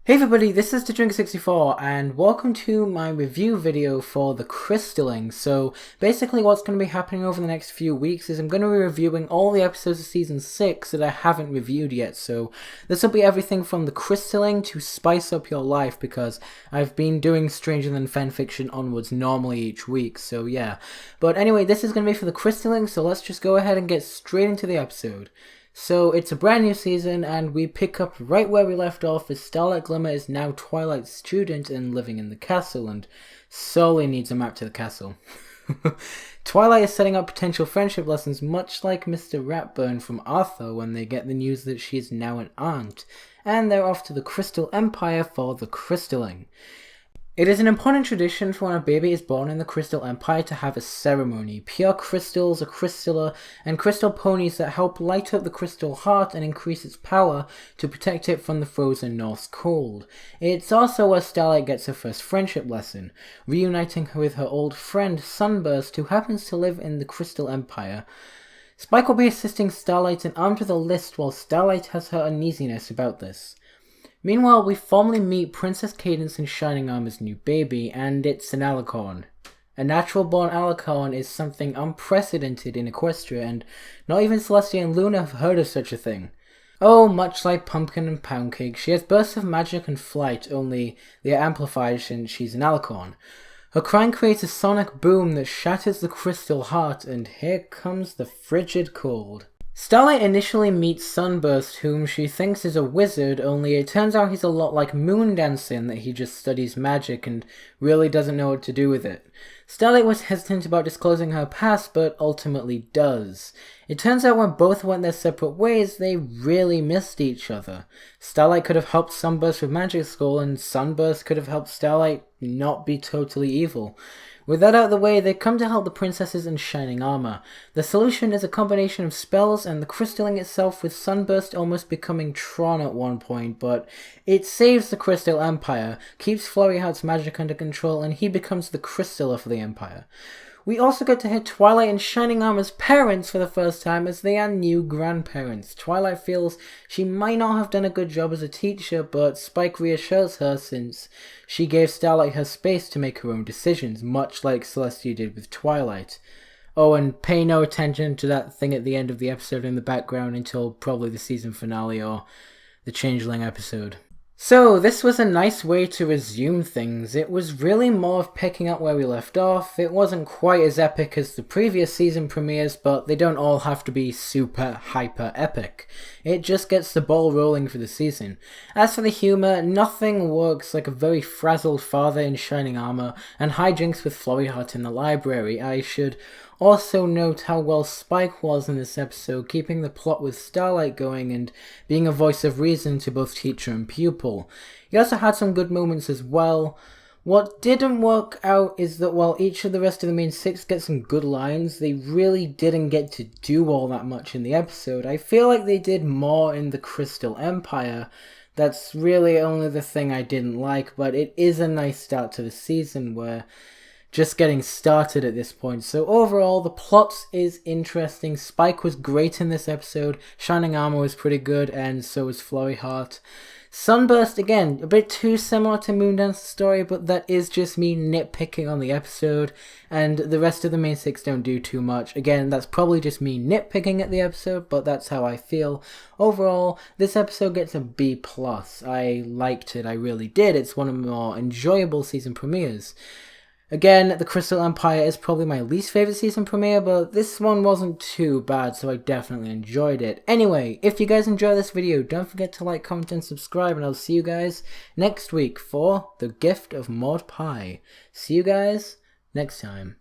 Hey everybody, this is TheDrink64 and welcome to my review video for The Crystalling. So basically what's going to be happening over the next few weeks is I'm going to be reviewing all the episodes of Season 6 that I haven't reviewed yet. So this will be everything from The Crystalling to Spice Up Your Life, because I've been doing Stranger Than Fanfiction onwards normally each week, so yeah. But anyway, this is going to be for The Crystalling, so let's just go ahead and get straight into the episode. So it's a brand new season and we pick up right where we left off as Starlight Glimmer is now Twilight's student and living in the castle and sorely needs a map to the castle. Twilight is setting up potential friendship lessons much like Mr. Ratburn from Arthur when they get the news that she is now an aunt, and they're off to the Crystal Empire for the Crystalling. It is an important tradition for when a baby is born in the Crystal Empire to have a ceremony. Pure crystals, a crystalla, and crystal ponies that help light up the crystal heart and increase its power to protect it from the frozen Norse cold. It's also where Starlight gets her first friendship lesson, reuniting her with her old friend Sunburst, who happens to live in the Crystal Empire. Spike will be assisting Starlight and armed with a list while Starlight has her uneasiness about this. Meanwhile, we formally meet Princess Cadance and Shining Armor's new baby, and it's an alicorn. A natural-born alicorn is something unprecedented in Equestria, and not even Celestia and Luna have heard of such a thing. Oh, much like Pumpkin and Poundcake, she has bursts of magic and flight, only they are amplified since she's an alicorn. Her crying creates a sonic boom that shatters the crystal heart, and here comes the frigid cold. Starlight initially meets Sunburst, whom she thinks is a wizard, only it turns out he's a lot like Moondancer in that he just studies magic and really doesn't know what to do with it. Starlight was hesitant about disclosing her past, but ultimately does. It turns out when both went their separate ways, they really missed each other. Starlight could have helped Sunburst with magic school, and Sunburst could have helped Starlight not be totally evil. With that out of the way, they come to help the princesses in Shining Armor. The solution is a combination of spells and the crystalling itself, with Sunburst almost becoming Tron at one point, but it saves the Crystal Empire, keeps Flurry Heart's magic under control, and he becomes the Crystalla for the Empire. We also get to hear Twilight and Shining Armor's parents for the first time as they are new grandparents. Twilight feels she might not have done a good job as a teacher, but Spike reassures her since she gave Starlight her space to make her own decisions, much like Celestia did with Twilight. Oh, and pay no attention to that thing at the end of the episode in the background until probably the season finale or the Changeling episode. So, this was a nice way to resume things. It was really more of picking up where we left off. It wasn't quite as epic as the previous season premieres, but they don't all have to be super hyper epic. It just gets the ball rolling for the season. As for the humour, nothing works like a very frazzled father in Shining Armor and hijinks with Flurry Heart in the library. I should also note how well Spike was in this episode, keeping the plot with Starlight going and being a voice of reason to both teacher and pupil. He also had some good moments as well. What didn't work out is that while each of the rest of the main six get some good lines, they really didn't get to do all that much in the episode. I feel like they did more in the Crystal Empire. That's really only the thing I didn't like, but it is a nice start to the season where just getting started at this point. So overall, the plot is interesting. Spike was great in this episode, Shining Armor was pretty good, and so was Flurry Heart. Sunburst, again, a bit too similar to Moondance's story, but that is just me nitpicking on the episode, and the rest of the main six don't do too much. Again, that's probably just me nitpicking at the episode, but that's how I feel. Overall, this episode gets a B+. I liked it, I really did. It's one of the more enjoyable season premieres. Again, the Crystal Empire is probably my least favourite season premiere, but this one wasn't too bad, so I definitely enjoyed it. Anyway, if you guys enjoyed this video, don't forget to like, comment, and subscribe, and I'll see you guys next week for The Gift of Maud Pie. See you guys next time.